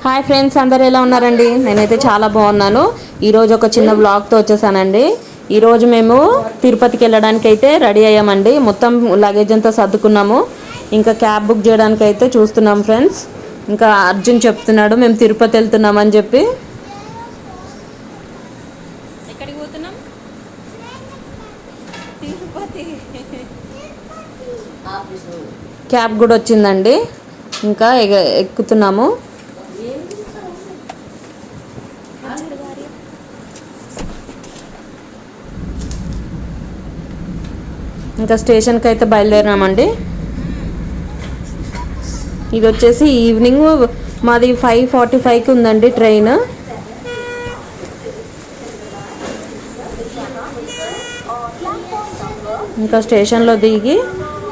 Hi friends, అందరు ఎలా ఉన్నారండి? నేనైతే చాలా బాగున్నాను. ఈరోజు ఒక చిన్న వ్లాగ్తో వచ్చేసానండి. ఈరోజు మేము తిరుపతికి వెళ్ళడానికి అయితే రెడీ అయ్యామండి. మొత్తం లగేజ్ అంతా సర్దుకున్నాము. ఇంకా క్యాబ్ బుక్ చేయడానికి అయితే చూస్తున్నాం ఫ్రెండ్స్. ఇంకా అర్జున్ చెప్తున్నాడు మేము తిరుపతి వెళ్తున్నామని చెప్పి. ఎక్కడికి పోతున్నాం? తిరుపతి. క్యాబ్ కూడా వచ్చిందండి. ఇంకా ఎక్కుతున్నాము. ఇంకా స్టేషన్కి అయితే బయలుదేరినామండి. ఇది వచ్చేసి ఈవినింగ్ మాది 5:45కి ఉందండి ట్రైన్. ఇంకా స్టేషన్లో దిగి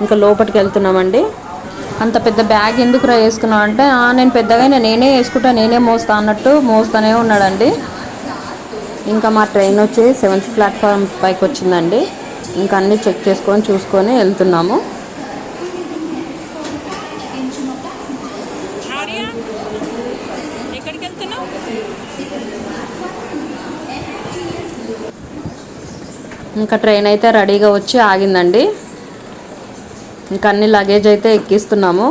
ఇంకా లోపలికి వెళ్తున్నామండి. అంత పెద్ద బ్యాగ్ ఎందుకు వేసుకున్నాం అంటే నేను పెద్దగా నేనే వేసుకుంటా, నేనే మోస్తా అన్నట్టు మోస్తానే ఉన్నాడండి. ఇంకా మా ట్రైన్ వచ్చి 7th ప్లాట్ఫామ్ పైకి వచ్చిందండి. ఇంకా అన్నీ చెక్ చేసుకొని చూసుకొని వెళ్తున్నాము. ఇంకా ట్రైన్ అయితే రెడీగా వచ్చి ఆగిందండి. ఇంకా అన్ని లగేజ్ అయితే ఎక్కిస్తున్నాము.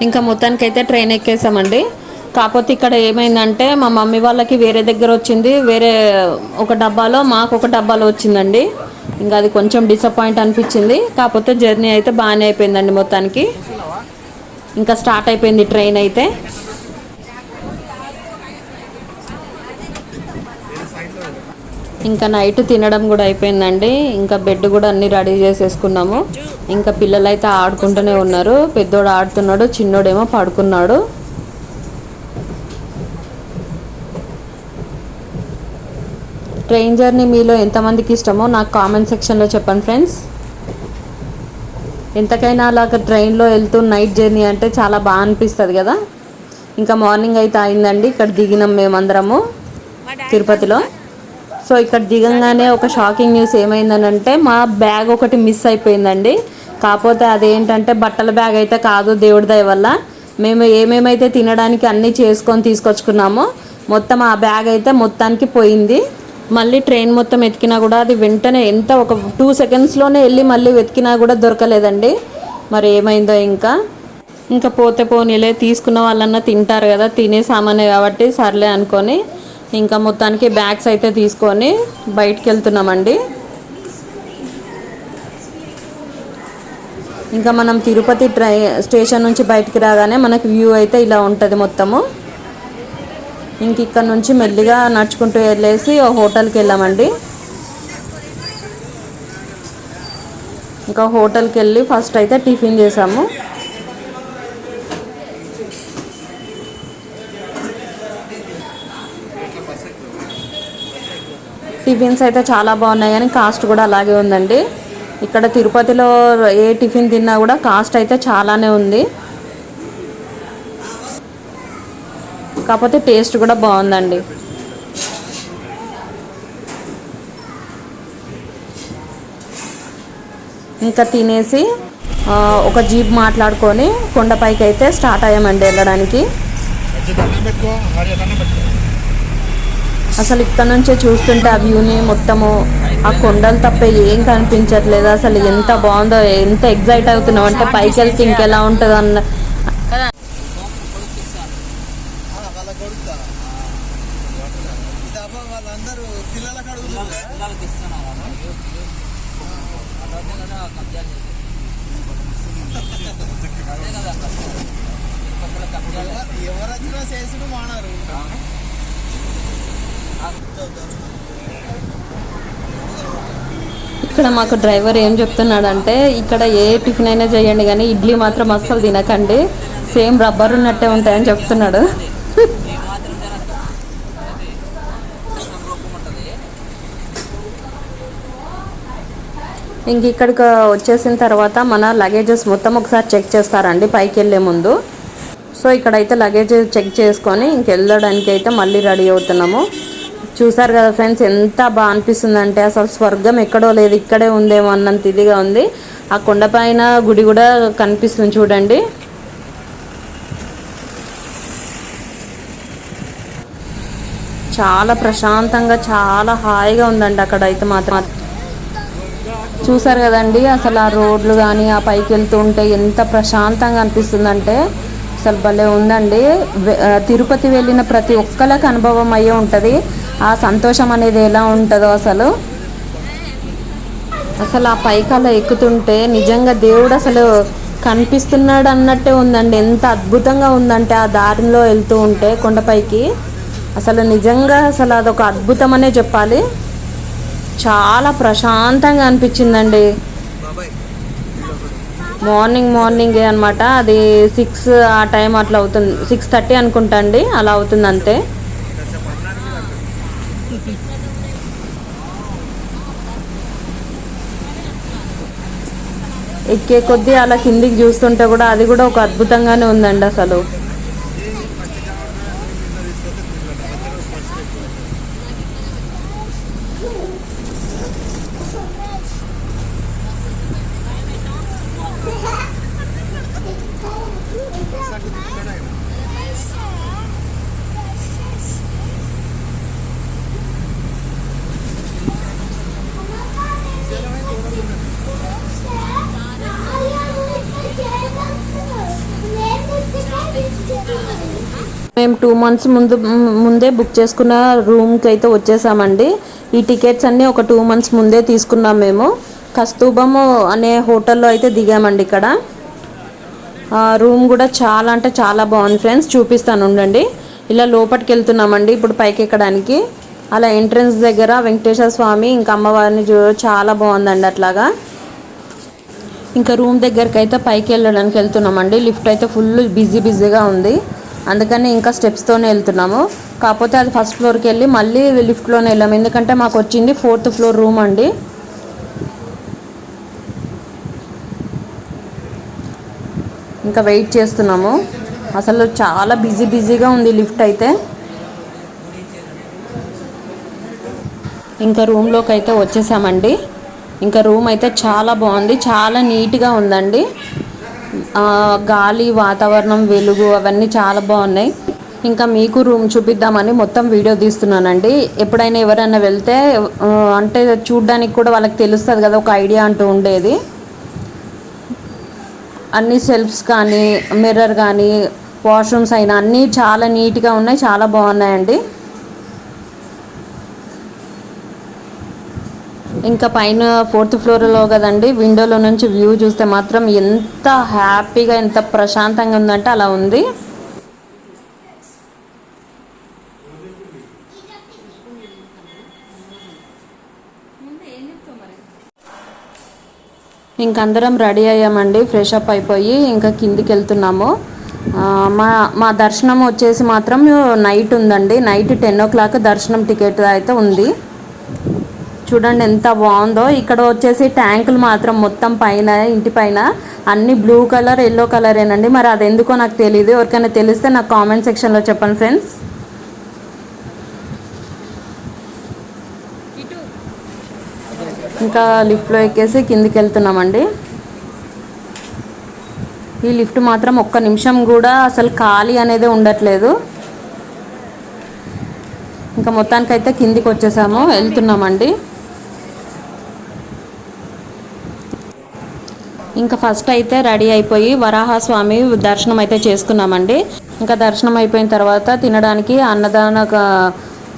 ఇంకా మొత్తానికైతే ట్రైన్ ఎక్కేసామండి. కాకపోతే ఇక్కడ ఏమైందంటే మా మమ్మీ వాళ్ళకి వేరే దగ్గర వచ్చింది, వేరే ఒక డబ్బాలో మాకు ఒక డబ్బాలో వచ్చిందండి. ఇంకా అది కొంచెం డిసప్పాయింట్ అనిపించింది. కాకపోతే జర్నీ అయితే బాగానే అయిపోయిందండి మొత్తానికి. ఇంకా స్టార్ట్ అయిపోయింది ట్రైన్ అయితే. ఇంకా నైట్ తినడం కూడా అయిపోయిందండి. ఇంకా బెడ్ కూడా అన్నీ రెడీ చేసేసుకున్నాము. ఇంకా పిల్లలు అయితే ఆడుకుంటూనే ఉన్నారు. పెద్దోడు ఆడుతున్నాడు, చిన్నోడేమో పడుకున్నాడు. ట్రైన్ జర్నీ మీలో ఎంతమందికి ఇష్టమో నాకు కామెంట్ సెక్షన్లో చెప్పండి ఫ్రెండ్స్. ఎంతకైనా అలాగ ట్రైన్లో వెళ్తూ నైట్ జర్నీ అంటే చాలా బాగా అనిపిస్తుంది కదా. ఇంకా మార్నింగ్ అయితే అయిందండి. ఇక్కడ దిగినాం మేమందరము తిరుపతిలో. సో ఇక్కడ దిగంగానే ఒక షాకింగ్ న్యూస్ ఏమైందనంటే మా బ్యాగ్ ఒకటి మిస్ అయిపోయిందండి. కాకపోతే అదేంటంటే బట్టల బ్యాగ్ అయితే కాదు, దేవుడి దయ వల్ల మేము ఏమేమైతే తినడానికి అన్నీ చేసుకొని తీసుకొచ్చుకున్నామో మొత్తం ఆ బ్యాగ్ అయితే మొత్తానికి పోయింది. మళ్ళీ ట్రైన్ మొత్తం వెతికినా కూడా అది వెంటనే ఒక 2 సెకండ్స్లోనే వెళ్ళి మళ్ళీ వెతికినా కూడా దొరకలేదండి. మరి ఏమైందో ఇంకా పోతే పోనీలే, తీసుకున్న వాళ్ళన్నా తింటారు కదా, తినే సామానే కాబట్టి సర్లే అనుకొని ఇంకా మొత్తానికి బ్యాగ్స్ అయితే తీసుకొని బయటికి వెళ్తున్నామండి. ఇంకా మనం తిరుపతి స్టేషన్ నుంచి బయటికి రాగానే మనకు వ్యూ అయితే ఇలా ఉంటుంది మొత్తము. ఇంక ఇక్కడ నుంచి మెల్లిగా నడుచుకుంటూ వెళ్ళేసి హోటల్కి వెళ్ళామండి. ఇంకా హోటల్కి వెళ్ళి ఫస్ట్ అయితే టిఫిన్ చేసాము. టిఫిన్స్ అయితే చాలా బాగున్నాయి కానీ కాస్ట్ కూడా అలాగే ఉందండి. ఇక్కడ తిరుపతిలో ఏ టిఫిన్ తిన్నా కూడా కాస్ట్ అయితే చాలానే ఉంది. కాకపోతే టేస్ట్ కూడా బాగుందండి. ఇంకా తినేసి ఒక జీప్ మాట్లాడుకొని కొండపైకి అయితే స్టార్ట్ అయ్యామండి వెళ్ళడానికి. అసలు ఇక్కడ నుంచే చూస్తుంటే ఆ వ్యూని మొత్తము ఆ కొండలు తప్ప ఏం కనిపించట్లేదు. అసలు ఎంత బాగుందో, ఎంత ఎగ్జైట్ అవుతున్నాం అంటే పైకి వెళ్తే ఇంకెలా ఉంటుంది అన్న. ఇక్కడ మాకు డ్రైవర్ ఏం చెప్తున్నాడంటే ఇక్కడ ఏ టిఫిన్ అయినా చేయండి కానీ ఇడ్లీ మాత్రం అస్సలు తినకండి, సేమ్ రబ్బర్ ఉన్నట్టే ఉంటాయని చెప్తున్నాడు. ఇంక ఇక్కడికి వచ్చేసిన తర్వాత మన లగేజెస్ మొత్తం ఒకసారి చెక్ చేస్తారండి పైకి వెళ్ళే ముందు. సో ఇక్కడైతే లగేజ్ చెక్ చేసుకొని ఇంకెళ్ళడానికి అయితే మళ్ళీ రెడీ అవుతున్నాము. చూసారు కదా ఫ్రెండ్స్, ఎంత బాగా అనిపిస్తుంది అంటే అసలు స్వర్గం ఎక్కడో లేదు, ఇక్కడే ఉందేమో అన్నంత ఇదిగా ఉంది. ఆ కొండపైన గుడి కూడా కనిపిస్తుంది చూడండి. చాలా ప్రశాంతంగా చాలా హాయిగా ఉందండి అక్కడ అయితే మాత్రం. చూసారు కదండి అసలు ఆ రోడ్లు కానీ ఆ పైకి వెళ్తుంటే ఎంత ప్రశాంతంగా అనిపిస్తుందంటే అసలు భలే ఉందండి. తిరుపతి వెళ్ళిన ప్రతి ఒక్కరికి అనుభవం అయ్యే ఉంటుంది ఆ సంతోషం అనేది ఎలా ఉంటుందో. అసలు అసలు ఆ పైకి అలా ఎక్కుతుంటే నిజంగా దేవుడు అసలు కనిపిస్తున్నాడు అన్నట్టే ఉందండి. ఎంత అద్భుతంగా ఉందంటే ఆ దారిలో వెళ్తూ ఉంటే కొండపైకి అసలు నిజంగా అసలు అదొక అద్భుతం అనే చెప్పాలి. చాలా ప్రశాంతంగా అనిపించిందండి. మార్నింగే అనమాట, అది 6 ఆ టైం అట్లా అవుతుంది, 6:30 అనుకుంటా అండి, అలా అవుతుంది అంతే. ఎక్కే కొద్దీ అలా కిందికి చూస్తుంటే కూడా అది కూడా ఒక అద్భుతంగానే ఉందండి అసలు. మేము 2 months ముందే బుక్ చేసుకున్న రూమ్కి అయితే వచ్చేసామండి. ఈ టికెట్స్ అన్నీ ఒక 2 months ముందే తీసుకున్నాం మేము. కస్తూబము అనే హోటల్లో అయితే దిగామండి. ఇక్కడ రూమ్ కూడా చాలా అంటే చాలా బాగుంది ఫ్రెండ్స్, చూపిస్తాను ఉండండి. ఇలా లోపలికి వెళ్తున్నామండి ఇప్పుడు పైకి ఎక్కడానికి. అలా ఎంట్రన్స్ దగ్గర వెంకటేశ్వర స్వామి ఇంకా అమ్మవారిని చాలా బాగుందండి అట్లాగా. ఇంకా రూమ్ దగ్గరికి అయితే పైకి వెళ్ళడానికి వెళ్తున్నామండి. లిఫ్ట్ అయితే ఫుల్ బిజీగా ఉంది, అందుకని ఇంకా స్టెప్స్తోనే వెళ్తున్నాము. కాకపోతే అది ఫస్ట్ ఫ్లోర్కి వెళ్ళి మళ్ళీ లిఫ్ట్లోనే వెళ్ళాము, ఎందుకంటే మాకు వచ్చింది 4th floor రూమ్ అండి. ఇంకా వెయిట్ చేస్తున్నాము. అసలు చాలా బిజీగా ఉంది లిఫ్ట్ అయితే. ఇంకా రూమ్లోకి అయితే వచ్చేసామండి. ఇంకా రూమ్ అయితే చాలా బాగుంది, చాలా నీట్గా ఉందండి. గాలి, వాతావరణం, వెలుగు అవన్నీ చాలా బాగున్నాయి. ఇంకా మీకు రూమ్ చూపిద్దామని మొత్తం వీడియో తీస్తున్నానండి. ఎప్పుడైనా ఎవరైనా వెళ్తే అంటే చూడ్డానికి కూడా వాళ్ళకి తెలుస్తుంది కదా, ఒక ఐడియా అంటూ ఉండేది. అన్ని సెల్ఫ్స్ కానీ మిర్రర్ కానీ వాష్రూమ్స్ అయినా అన్నీ చాలా నీట్గా ఉన్నాయి, చాలా బాగున్నాయండి. ఇంకా పైన 4th floorలో కదండి, విండోలో నుంచి వ్యూ చూస్తే మాత్రం ఎంత హ్యాపీగా ఎంత ప్రశాంతంగా ఉందంటే అలా ఉంది. ఇంక అందరం రెడీ అయ్యామండి, ఫ్రెష్ అప్ అయిపోయి ఇంకా కిందికి వెళ్తున్నాము. మా దర్శనం వచ్చేసి మాత్రం నైట్ ఉందండి. నైట్ 10 o'clock దర్శనం టికెట్ అయితే ఉంది. చూడండి ఎంత బాగుందో. ఇక్కడ వచ్చేసి ట్యాంకులు మాత్రం మొత్తం పైన ఇంటి పైన అన్ని బ్లూ కలర్, ఎల్లో కలరేనండి. మరి అది ఎందుకో నాకు తెలియదు, ఎవరికైనా తెలిస్తే నాకు కామెంట్ సెక్షన్లో చెప్పండి ఫ్రెండ్స్. ఇంకా లిఫ్ట్లో ఎక్కేసి కిందికి వెళ్తున్నామండి. ఈ లిఫ్ట్ మాత్రం ఒక్క నిమిషం కూడా అసలు ఖాళీ అనేది ఉండట్లేదు. ఇంకా మొత్తానికైతే కిందికి వచ్చేసాము, వెళ్తున్నామండి. ఇంకా ఫస్ట్ అయితే రెడీ అయిపోయి వరాహస్వామి దర్శనం అయితే చేసుకున్నామండి. ఇంకా దర్శనం అయిపోయిన తర్వాత తినడానికి అన్నదాన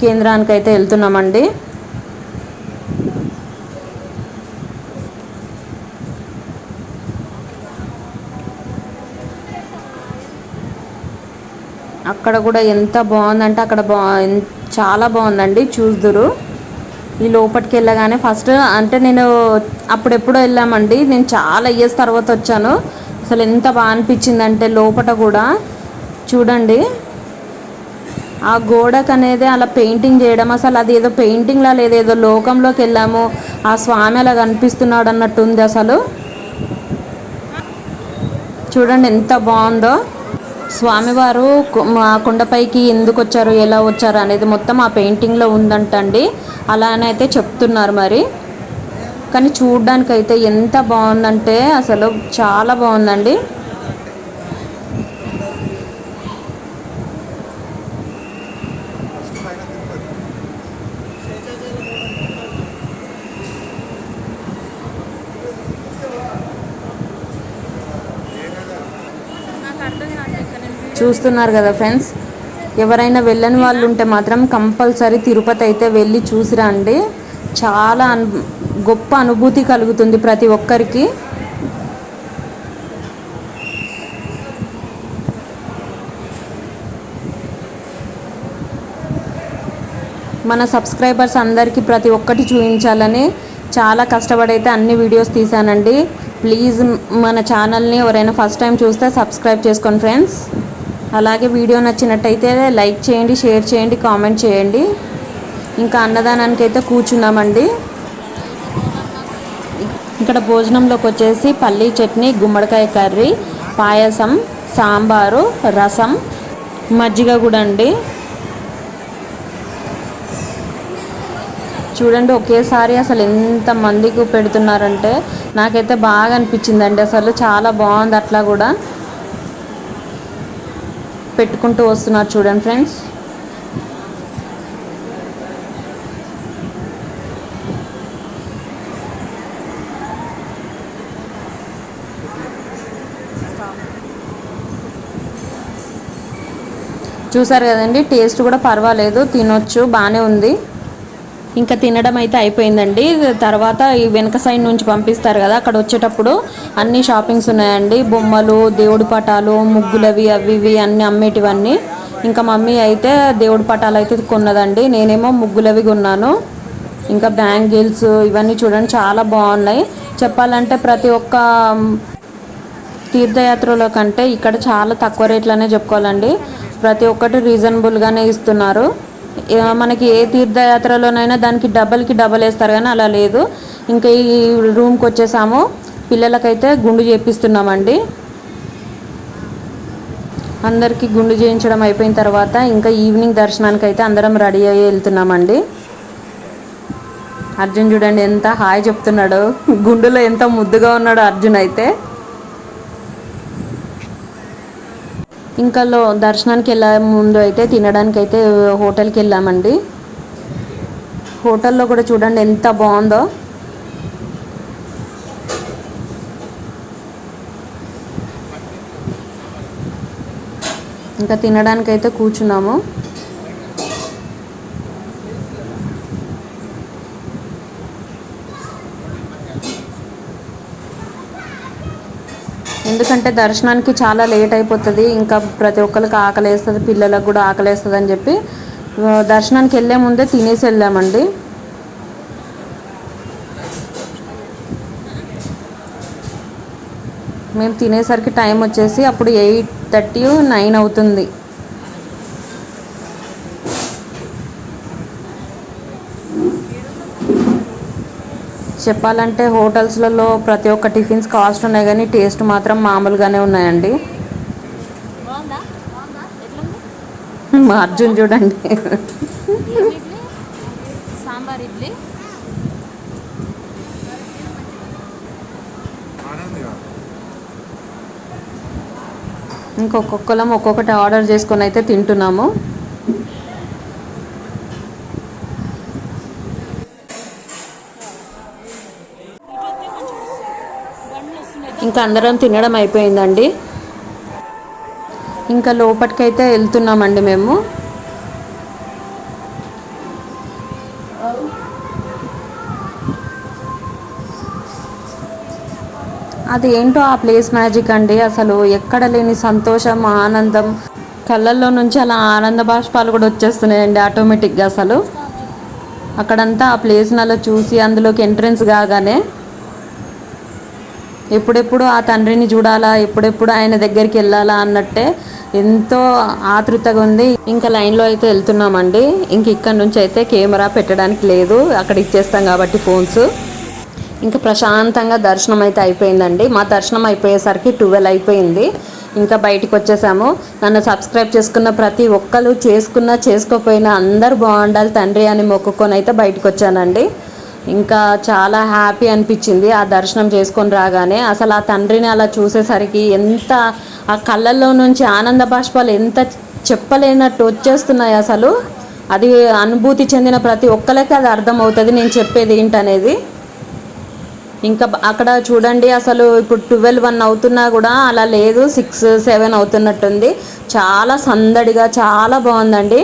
కేంద్రానికి అయితే వెళ్తున్నామండి. అక్కడ కూడా ఎంత బాగుందంటే అక్కడ చాలా బాగుందండి, చూద్దురు. ఈ లోపలికి వెళ్ళగానే ఫస్ట్ అంటే నేను అప్పుడెప్పుడో వెళ్ళామండి, నేను చాలా ఇయర్స్ తర్వాత వచ్చాను. అసలు ఎంత బాగా అనిపించిందంటే లోపల కూడా చూడండి, ఆ గోడకు అనేది అలా పెయింటింగ్ చేయడం, అసలు అది ఏదో పెయింటింగ్లా లేదు, ఏదో లోకంలోకి వెళ్ళాము, ఆ స్వామి అలా కనిపిస్తున్నాడు అన్నట్టు ఉంది. అసలు చూడండి ఎంత బాగుందో. స్వామివారు మా కొండపైకి ఎందుకు వచ్చారు, ఎలా వచ్చారు అనేది మొత్తం ఆ పెయింటింగ్లో ఉందంటండి, అలానే అయితే చెప్తున్నారు మరి. కానీ చూడ్డానికైతే ఎంత బాగుందంటే అసలు చాలా బాగుందండి. చూస్తున్నారు కదా ఫ్రెండ్స్, ఎవరైనా వెళ్ళని వాళ్ళు ఉంటే మాత్రం కంపల్సరీ తిరుపతి అయితే వెళ్ళి చూసిరండి. చాలా గొప్ప అనుభూతి కలుగుతుంది ప్రతి ఒక్కరికి. మన సబ్స్క్రైబర్స్ అందరికీ ప్రతి ఒక్కటి చూపించాలని చాలా కష్టపడైతే అన్ని వీడియోస్ తీసానండి. ప్లీజ్ మన ఛానల్ని ఎవరైనా ఫస్ట్ టైం చూస్తే సబ్స్క్రైబ్ చేసుకోండి ఫ్రెండ్స్. అలాగే వీడియో నచ్చినట్టయితే లైక్ చేయండి, షేర్ చేయండి, కామెంట్ చేయండి. ఇంకా అన్నదానానికి అయితే కూర్చున్నామండి. ఇక్కడ భోజనంలోకి వచ్చేసి పల్లీ చట్నీ, గుమ్మడికాయ కర్రీ, పాయసం, సాంబారు, రసం, మజ్జిగ కూడా అండి. చూడండి ఒకేసారి అసలు ఎంత మందికి పెడుతున్నారంటే నాకైతే బాగా అనిపించిందండి. అసలు చాలా బాగుంది. అట్లా కూడా పెట్టుకుంటూ వస్తున్నారు చూడండి ఫ్రెండ్స్. చూసారు కదండి, టేస్ట్ కూడా పర్వాలేదు, తినొచ్చు, బాగానే ఉంది. ఇంకా తినడం అయితే అయిపోయిందండి. తర్వాత ఈ వెనక సైడ్ నుంచి పంపిస్తారు కదా, అక్కడ వచ్చేటప్పుడు అన్ని షాపింగ్స్ ఉన్నాయండి. బొమ్మలు, దేవుడి పటాలు, ముగ్గులవి అవి ఇవి అన్నీ అమ్మేటివన్నీ. ఇంకా మమ్మీ అయితే దేవుడి పటాలు అయితే కొన్నదండి, నేనేమో ముగ్గులవి కొన్నాను. ఇంకా బ్యాంగిల్స్ ఇవన్నీ చూడండి చాలా బాగున్నాయి. చెప్పాలంటే ప్రతి ఒక్క తీర్థయాత్రలో కంటే ఇక్కడ చాలా తక్కువ రేట్లనే చెప్పుకోవాలండి. ప్రతి ఒక్కటి రీజనబుల్గానే ఇస్తున్నారు. మనకి ఏ తీర్థయాత్రలోనైనా దానికి డబల్కి డబల్ వేస్తారు, కానీ అలా లేదు. ఇంకా ఈ రూమ్కి వచ్చేసాము. పిల్లలకైతే గుండు చేపిస్తున్నామండి. అందరికీ గుండు చేయించడం అయిపోయిన తర్వాత ఇంకా ఈవినింగ్ దర్శనానికి అయితే అందరం రెడీ అయ్యి వెళ్తున్నామండి. అర్జున్ చూడండి ఎంత హాయ్ చెప్తున్నాడు, గుండులో ఎంత ముద్దుగా ఉన్నాడు అర్జున్ అయితే. ఇంకా దర్శనానికి వెళ్ళే ముందు అయితే తినడానికి అయితే హోటల్కి వెళ్ళామండి. హోటల్లో కూడా చూడండి ఎంత బాగుందో. ఇంకా తినడానికి అయితే కూర్చున్నాము. ఎందుకంటే దర్శనానికి చాలా లేట్ అయిపోతుంది. ఇంకా ప్రతి ఒక్కరికి ఆకలి వేస్తుంది, పిల్లలకు కూడా ఆకలి వేస్తుంది అని చెప్పి దర్శనానికి వెళ్ళే ముందే తినేసి వెళ్ళామండి. మేము తినేసరికి టైం వచ్చేసి అప్పుడు 8:30, 9 అవుతుంది. చెప్పాలంటే హోటల్స్లలో ప్రతి ఒక్క టిఫిన్స్ కాస్ట్ ఉన్నాయి, కానీ టేస్ట్ మాత్రం మామూలుగానే ఉన్నాయండి. మా అర్జున్ చూడండి సాంబార్ ఇడ్లీ, ఇంకొకళ్ళం ఒక్కొక్కటి ఆర్డర్ చేసుకొని అయితే తింటున్నాము. ఇంకా అందరం తినడం అయిపోయిందండి. ఇంకా లోపలికైతే వెళ్తున్నామండి మేము. అది ఏంటో ఆ ప్లేస్ మ్యాజిక్ అండి. అసలు ఎక్కడ లేని సంతోషం, ఆనందం, కళ్ళల్లో నుంచి అలా ఆనంద బాష్పాలు కూడా వచ్చేస్తున్నాయండి ఆటోమేటిక్గా. అసలు అక్కడంతా ఆ ప్లేస్ని అలా చూసి అందులోకి ఎంట్రెన్స్ కాగానే ఎప్పుడెప్పుడు ఆ తండ్రిని చూడాలా, ఎప్పుడెప్పుడు ఆయన దగ్గరికి వెళ్ళాలా అన్నట్టే ఎంతో ఆతృతగా ఉంది. ఇంకా లైన్లో అయితే వెళ్తున్నామండి. ఇంక ఇక్కడ నుంచి అయితే కెమెరా పెట్టడానికి లేదు, అక్కడ ఇచ్చేస్తాం కాబట్టి ఫోన్స్. ఇంకా ప్రశాంతంగా దర్శనం అయితే అయిపోయిందండి. మా దర్శనం అయిపోయేసరికి 12 అయిపోయింది. ఇంకా బయటికి వచ్చేసాము. నన్ను సబ్స్క్రైబ్ చేసుకున్న ప్రతి ఒక్కరు, చేసుకున్నా చేసుకోకపోయినా అందరూ బాగుండాలి తండ్రి అని మొక్కుకొని అయితే బయటకు వచ్చానండి. ఇంకా చాలా హ్యాపీ అనిపించింది ఆ దర్శనం చేసుకొని రాగానే. అసలు ఆ తండ్రిని అలా చూసేసరికి ఎంత ఆ కళ్ళల్లో నుంచి ఆనంద బాష్పాలు ఎంత చెప్పలేనట్టు వచ్చేస్తున్నాయి. అసలు అది అనుభూతి చెందిన ప్రతి ఒక్కరికి అది అర్థమవుతుంది నేను చెప్పేది ఏంటనేది. ఇంకా అక్కడ చూడండి, అసలు ఇప్పుడు 12-1 అవుతున్నా కూడా అలా లేదు, 6-7 అవుతున్నట్టుంది. చాలా సందడిగా చాలా బాగుందండి.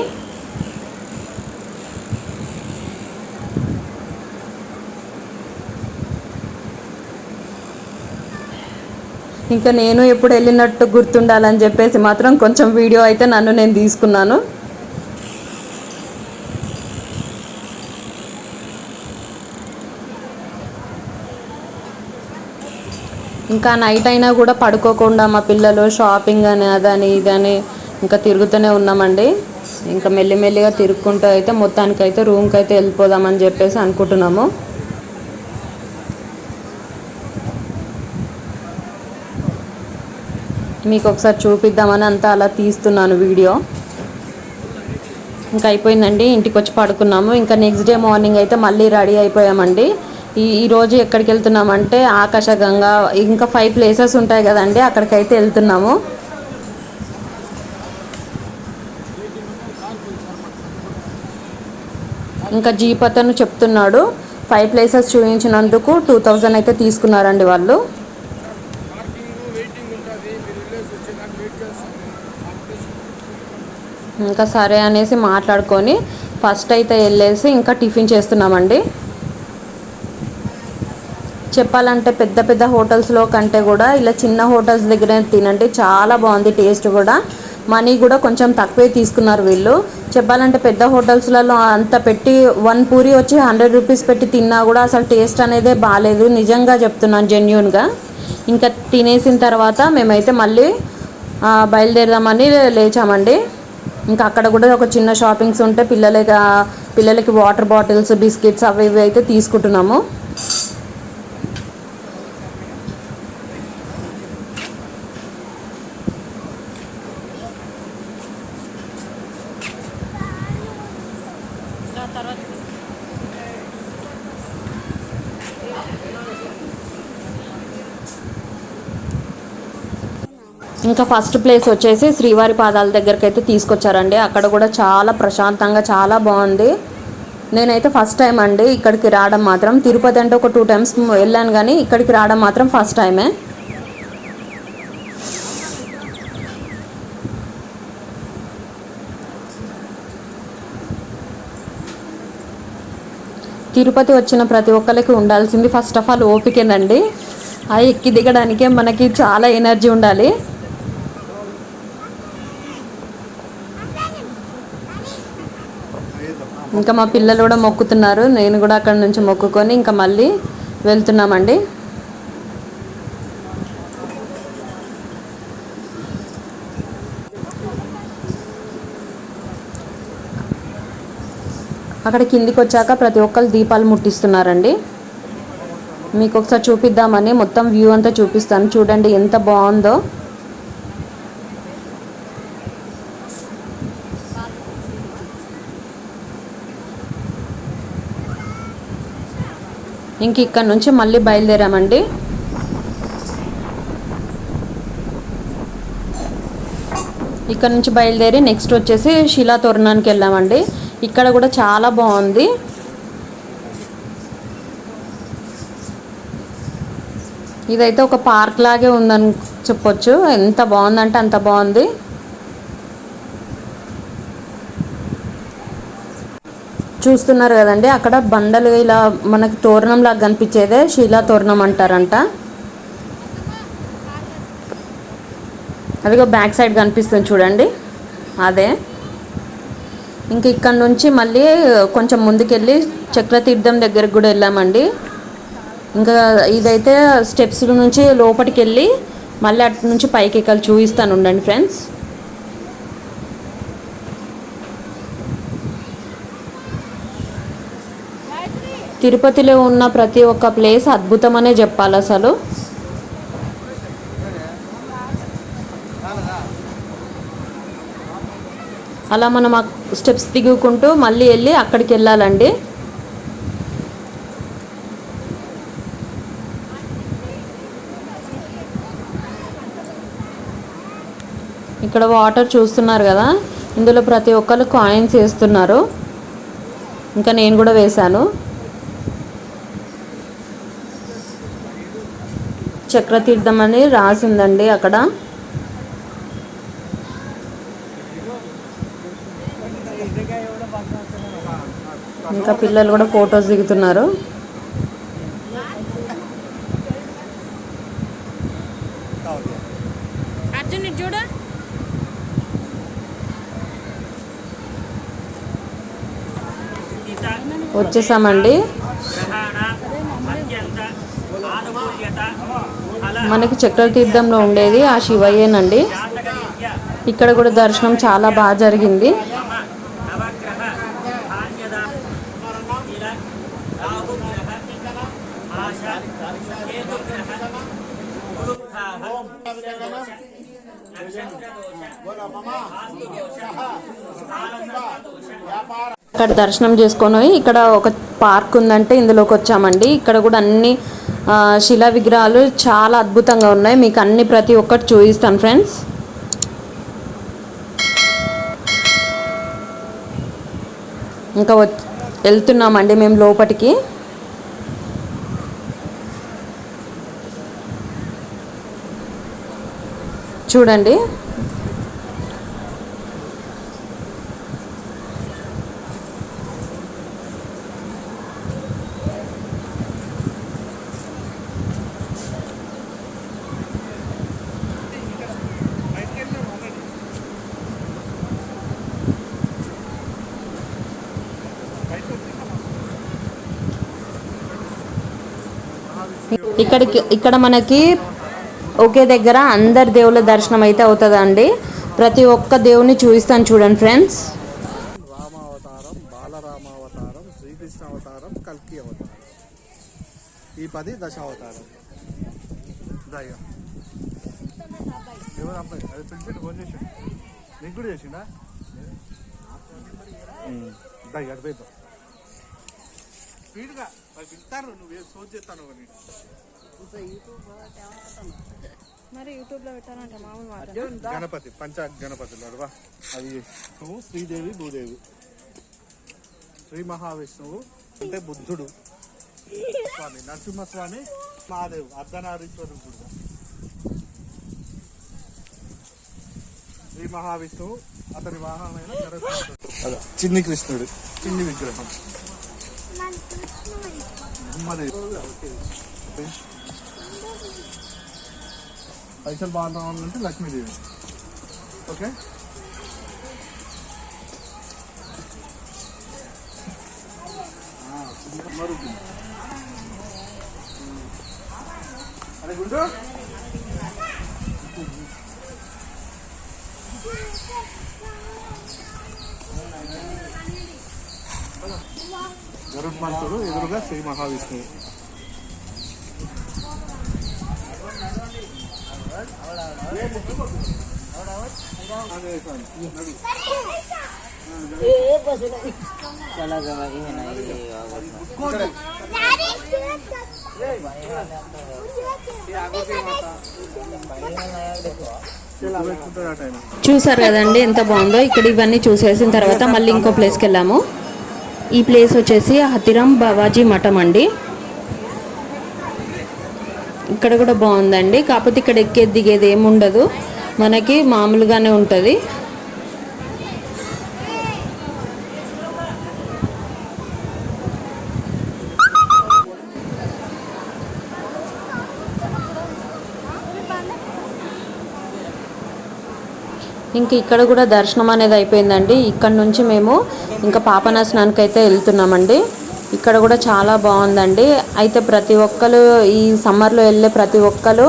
ఇంకా నేను ఎప్పుడు వెళ్ళినట్టు గుర్తుండాలని చెప్పేసి మాత్రం కొంచెం వీడియో అయితే నన్ను నేను తీసుకున్నాను. ఇంకా నైట్ అయినా కూడా పడుకోకుండా మా పిల్లలు షాపింగ్ అని అదని ఇదని ఇంకా తిరుగుతూనే ఉన్నామండి. ఇంకా మెల్లిమెల్లిగా తిరుక్కుంటూ అయితే మొత్తానికైతే రూమ్కి అయితే వెళ్ళిపోదామని చెప్పేసి అనుకుంటున్నాము. మీకు ఒకసారి చూపిద్దామని అంతా అలా తీస్తున్నాను వీడియో. ఇంకా అయిపోయిందండి, ఇంటికి వచ్చి పడుకున్నాము. ఇంకా నెక్స్ట్ డే మార్నింగ్ అయితే మళ్ళీ రెడీ అయిపోయామండి. ఈరోజు ఎక్కడికి వెళ్తున్నామంటే ఆకాశగంగా, ఇంకా 5 ప్లేసెస్ ఉంటాయి కదండి, అక్కడికైతే వెళ్తున్నాము. ఇంకా జీప్ అతను చెప్తున్నాడు, 5 ప్లేసెస్ చూపించినందుకు 2000 అయితే తీసుకున్నారండి వాళ్ళు. ఇంకా సరే అనేసి మాట్లాడుకొని ఫస్ట్ అయితే వెళ్ళేసి ఇంకా టిఫిన్ చేస్తున్నామండి. చెప్పాలంటే పెద్ద పెద్ద హోటల్స్లో కంటే కూడా ఇలా చిన్న హోటల్స్ దగ్గర తినండి, చాలా బాగుంది టేస్ట్ కూడా. మనీ కూడా కొంచెం తక్కువే తీసుకున్నారు వీళ్ళు. చెప్పాలంటే పెద్ద హోటల్స్లలో అంత పెట్టి 1 పూరి వచ్చి 100 రూపీస్ పెట్టి తిన్నా కూడా అసలు టేస్ట్ అనేదే బాగాలేదు, నిజంగా చెప్తున్నాను జెన్యూన్గా. ఇంకా తినేసిన తర్వాత మేమైతే మళ్ళీ బయలుదేరదామని లేచామండి. ఇంకా అక్కడ కూడా ఒక చిన్న షాపింగ్స్ ఉంటే పిల్లలకి వాటర్ బాటిల్స్, బిస్కెట్స్ అవి ఇవి అయితే తీసుకుంటున్నాము. ఇంకా ఫస్ట్ ప్లేస్ వచ్చేసి శ్రీవారి పాదాల దగ్గరికి అయితే తీసుకొచ్చారండి. అక్కడ కూడా చాలా ప్రశాంతంగా చాలా బాగుంది. నేనైతే ఫస్ట్ టైం అండి ఇక్కడికి రావడం మాత్రం. తిరుపతి అంటే ఒక 2 times వెళ్ళాను, కానీ ఇక్కడికి రావడం మాత్రం ఫస్ట్ టైమే. తిరుపతి వచ్చిన ప్రతి ఒక్కరికి ఉండాల్సింది ఫస్ట్ ఆఫ్ ఆల్ ఓపికేనండి. ఆ ఎక్కి దిగడానికే మనకి చాలా ఎనర్జీ ఉండాలి. ఇంకా మా పిల్లలు కూడా మొక్కుతున్నారు, నేను కూడా అక్కడ నుంచి మొక్కుకొని ఇంకా మళ్ళీ వెళ్తున్నామండి. అక్కడ కిందికి వచ్చాక ప్రతి ఒక్కరు దీపాలు ముట్టిస్తున్నారండి. మీకు ఒకసారి చూపిద్దామని మొత్తం వ్యూ అంతా చూపిస్తాను, చూడండి ఎంత బాగుందో. ఇంక ఇక్కడ నుంచి మళ్ళీ బయలుదేరామండి. ఇక్కడ నుంచి బయలుదేరి నెక్స్ట్ వచ్చేసి శిలా తోరణానికి వెళ్ళామండి. ఇక్కడ కూడా చాలా బాగుంది. ఇదైతే ఒక పార్క్ లాగే ఉందని చెప్పొచ్చు, ఎంత బాగుందంటే అంత బాగుంది. చూస్తున్నారు కదండి, అక్కడ బండలు ఇలా మనకి తోరణం లాగా కనిపించేదే శిలా తోరణం అంటారంట. అదిగో బ్యాక్ సైడ్ కనిపిస్తుంది చూడండి, అదే. ఇంక ఇక్కడ నుంచి మళ్ళీ కొంచెం ముందుకెళ్ళి చక్రతీర్థం దగ్గరికి కూడా వెళ్ళామండి. ఇంకా ఇదైతే స్టెప్స్ నుంచి లోపలికి వెళ్ళి మళ్ళీ అటు నుంచి పైకి ఎక్కాలి, చూపిస్తాను ఉండండి ఫ్రెండ్స్. తిరుపతిలో ఉన్న ప్రతి ఒక్క ప్లేస్ అద్భుతమనే చెప్పాలి అసలు. అలా మనం ఆ స్టెప్స్ దిగుకుంటూ మళ్ళీ వెళ్ళి అక్కడికి వెళ్ళాలండి. ఇక్కడ వాటర్ చూస్తున్నారు కదా, ఇందులో ప్రతి ఒక్కరు కాయిన్స్ వేస్తున్నారు. ఇంకా నేను కూడా వేశాను. చక్రతీర్థం అని రాసిందండి అక్కడ. ఇంకా పిల్లలు కూడా ఫొటోస్ దిగుతున్నారు. వచ్చేసామండి. మనకి చక్రతీర్థంలో ఉండేది ఆ శివయ్యేనండి. ఇక్కడ కూడా దర్శనం చాలా బాగా జరిగింది. ఇక్కడ దర్శనం చేసుకొని ఇక్కడ ఒక పార్క్ ఉందంటే ఇందులోకి వచ్చామండి. ఇక్కడ కూడా అన్ని శిలా విగ్రహాలు చాలా అద్భుతంగా ఉన్నాయి. మీకు అన్ని ప్రతి ఒక్కటి చూపిస్తాను ఫ్రెండ్స్. ఇంకా వెళ్తున్నామండి మేము లోపటికి. చూడండి ఇక్కడ మనకి ఒకే దగ్గర అందరి దేవుళ్ళ దర్శనం అయితే అవుతుందండి. ప్రతి ఒక్క దేవుని చూపిస్తాను చూడండి ఫ్రెండ్స్. రామావతారం, బాలరామావతారం, శ్రీకృష్ణ అవతారం, కల్కి అవతారం, ఈ 10 దశావతారం. ఎవరు అబ్బాయి అది పిలిచి ఫోన్ చేసి నీకు కూడా చేసిండా? గడిపోతాం స్పీడ్గా పిలుతారు. నువ్వు సోచ్ చేస్తాను మరి యూట్యూబ్లో పెట్టాలంటే మామూలు గణపతి గణపతులు అడవా. అది నువ్వు శ్రీదేవి భూదేవి. శ్రీ మహావిష్ణువు అంటే బుద్ధుడు స్వామి, నరసింహస్వామి మహాదేవ్ అర్ధనారీశ్వరుడు. శ్రీ మహావిష్ణువు అతని వాహనమైన చిన్ని కృష్ణుడు, చిన్ని విగ్రహం. పైసలు బాగా రావాలంటే లక్ష్మీదేవి. ఓకే అరే గుండు గరుత్మంతుడు ఎదురుగా శ్రీ మహావిష్ణువు. చూసారు కదండి ఎంత బాగుందో. ఇక్కడ ఇవన్నీ చూసేసిన తర్వాత మళ్ళీ ఇంకో ప్లేస్కి వెళ్ళాము. ఈ ప్లేస్ వచ్చేసి హతిరం బావాజీ మఠం అండి. ఇక్కడ కూడా బాగుందండి. కాకపోతే ఇక్కడ ఎక్కేది దిగేది ఏమి ఉండదు, మనకి మామూలుగానే ఉంటుంది. ఇంక ఇక్కడ కూడా దర్శనం అనేది అయిపోయిందండి. ఇక్కడ నుంచి మేము ఇంకా పాపనాశనానికి అయితే వెళ్తున్నామండి. ఇక్కడ కూడా చాలా బాగుందండి. అయితే ప్రతి ఒక్కరు ఈ సమ్మర్లో వెళ్ళే ప్రతి ఒక్కరు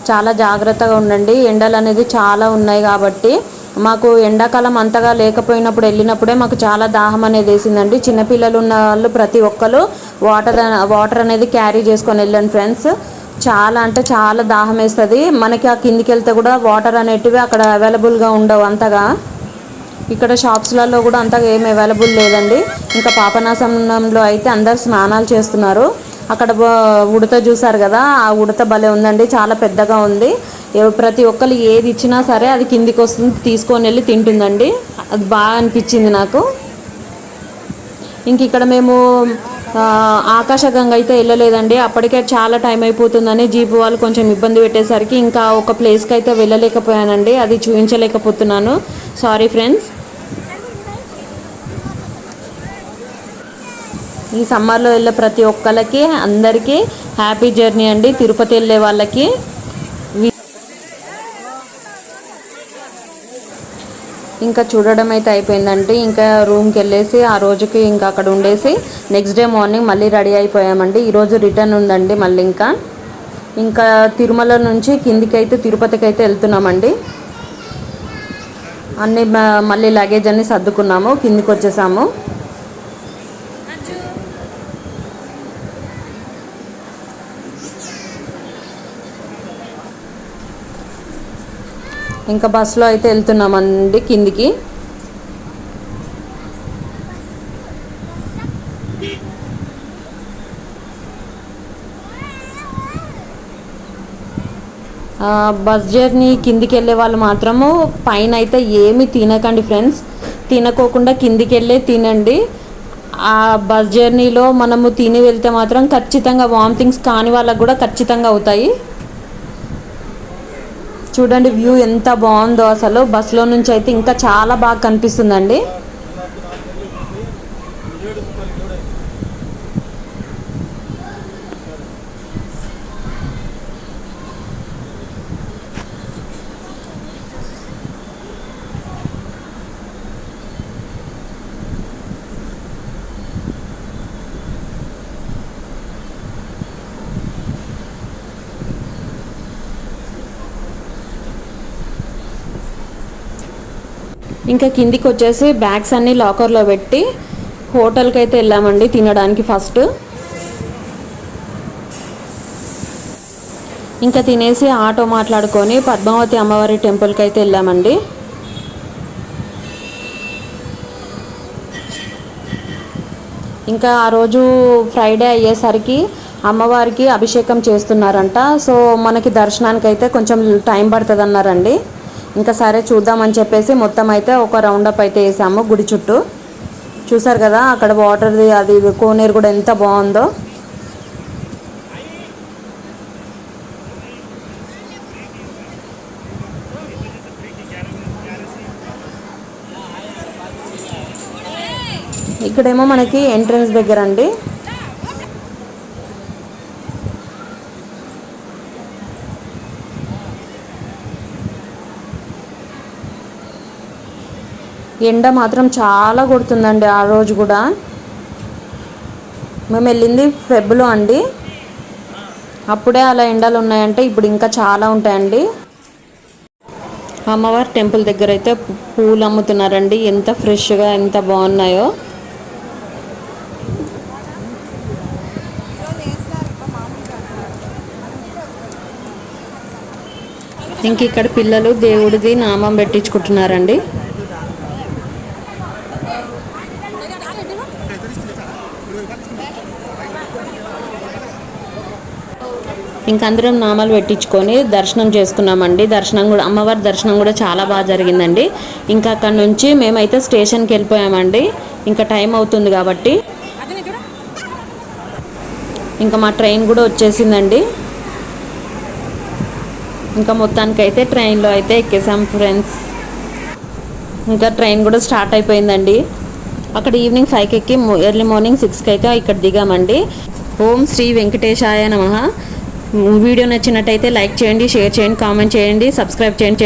చాలా జాగ్రత్తగా ఉండండి. ఎండలు అనేది చాలా ఉన్నాయి కాబట్టి మాకు ఎండాకాలం అంతగా లేకపోయినప్పుడు వెళ్ళినప్పుడే మాకు చాలా దాహం అనేది వేసిందండి. చిన్నపిల్లలు ఉన్న వాళ్ళు ప్రతి ఒక్కరు వాటర్ అనేది క్యారీ చేసుకొని వెళ్ళండి ఫ్రెండ్స్. చాలా అంటే చాలా దాహం వేస్తుంది మనకి. ఆ కిందికి వెళ్తే కూడా వాటర్ అనేటివి అక్కడ అవైలబుల్గా ఉండవు అంతగా. ఇక్కడ షాప్స్లలో కూడా అంతగా ఏం అవైలబుల్ లేదండి. ఇంకా పాపనాశనంలో అయితే అందరు స్నానాలు చేస్తున్నారు. అక్కడ ఉడత చూసారు కదా, ఆ ఉడత భలే ఉందండి, చాలా పెద్దగా ఉంది. ప్రతి ఒక్కరు ఏది ఇచ్చినా సరే అది కిందికి వస్తుంది, తీసుకొని వెళ్ళి తింటుందండి. అది బాగా అనిపించింది నాకు. ఇంక ఇక్కడ మేము ఆకాశగంగా అయితే వెళ్ళలేదండి. అప్పటికే చాలా టైం అయిపోతుందని జీప్ వాళ్ళు కొంచెం ఇబ్బంది పెట్టేసరికి ఇంకా ఒక ప్లేస్కి అయితే వెళ్ళలేకపోయానండి. అది చూపించలేకపోతున్నాను. Sorry friends. ఈ సమ్మర్లో వెళ్ళే ప్రతి ఒక్కరికి అందరికీ హ్యాపీ జర్నీ అండి. తిరుపతి వెళ్ళే వాళ్ళకి. ఇంకా చూడడం అయితే అయిపోయిందండి. ఇంకా రూమ్కి వెళ్ళేసి ఆ రోజుకి ఇంకా అక్కడ ఉండేసి నెక్స్ట్ డే మార్నింగ్ మళ్ళీ రెడీ అయిపోయామండి. ఈరోజు రిటర్న్ ఉందండి. మళ్ళీ ఇంకా తిరుమల నుంచి కిందికి అయితే తిరుపతికి అయితే వెళ్తున్నామండి. అన్నీ మళ్ళీ లగేజ్ అన్నీ సర్దుకున్నాము, కిందికి వచ్చేసాము. ఇంకా బస్సులో అయితే వెళ్తున్నామండి కిందికి. బస్ జర్నీ కిందికి వెళ్ళే వాళ్ళు మాత్రము పైన అయితే ఏమీ తినకండి ఫ్రెండ్స్. తినకోకుండా కిందికి వెళ్ళే తినండి. ఆ బస్ జర్నీలో మనము తిని వెళ్తే మాత్రం ఖచ్చితంగా వామిటింగ్స్ కాని వాళ్ళకు కూడా ఖచ్చితంగా అవుతాయి. చూడండి వ్యూ ఎంత బాగుందో అసలు. బస్సులో నుంచి అయితే ఇంకా చాలా బాగా కనిపిస్తుందండి. ఇంకా కిందికి వచ్చేసి బ్యాగ్స్ అన్నీ లాకర్లో పెట్టి హోటల్కి అయితే వెళ్ళామండి తినడానికి ఫస్ట్. ఇంకా తినేసి ఆటో మాట్లాడుకొని పద్మావతి అమ్మవారి టెంపుల్కి అయితే వెళ్ళామండి. ఇంకా ఆ రోజు ఫ్రైడే అయ్యేసరికి అమ్మవారికి అభిషేకం చేస్తున్నారంట. సో మనకి దర్శనానికి అయితే కొంచెం టైం పడుతుంది అన్నారండి. ఇంకా సరే చూద్దామని చెప్పేసి మొత్తం అయితే ఒక రౌండప్ అయితే వేసాము గుడి చుట్టూ. చూసారు కదా అక్కడ వాటర్ది అది కోనేరు కూడా ఎంత బాగుందో. ఇక్కడేమో మనకి ఎంట్రన్స్ దగ్గర అండి. ఎండ మాత్రం చాలా కొడుతుందండి ఆ రోజు కూడా. మేము వెళ్ళింది ఫెబ్లో అండి. అప్పుడే అలా ఎండలు ఉన్నాయంటే ఇప్పుడు ఇంకా చాలా ఉంటాయండి. అమ్మవారి టెంపుల్ దగ్గర అయితే పూలు అమ్ముతున్నారండి. ఎంత ఫ్రెష్గా ఎంత బాగున్నాయో. ఇంక ఇక్కడ పిల్లలు దేవుడిది నామం పెట్టించుకుంటున్నారండి. ఇంక అందరం నామాలు పెట్టించుకొని దర్శనం చేసుకున్నామండి. దర్శనం కూడా అమ్మవారి దర్శనం కూడా చాలా బాగా జరిగిందండి. ఇంకా అక్కడ నుంచి మేమైతే స్టేషన్కి వెళ్ళిపోయామండి. ఇంకా టైం అవుతుంది కాబట్టి. ఇంకా మా ట్రైన్ కూడా వచ్చేసిందండి. ఇంకా మొత్తానికైతే ట్రైన్లో అయితే ఎక్కేసాం ఫ్రెండ్స్. ఇంకా ట్రైన్ కూడా స్టార్ట్ అయిపోయిందండి. అక్కడ ఈవినింగ్ 5కి ఎక్కి ఎర్లీ మార్నింగ్ 6కి అయితే ఇక్కడ దిగామండి. ఓం శ్రీ వెంకటేశాయ నమః. వీడియో నచ్చినట్టయితే లైక్ చేయండి, షేర్ చేయండి, కామెంట్ చేయండి, సబ్స్క్రైబ్ చేయండి.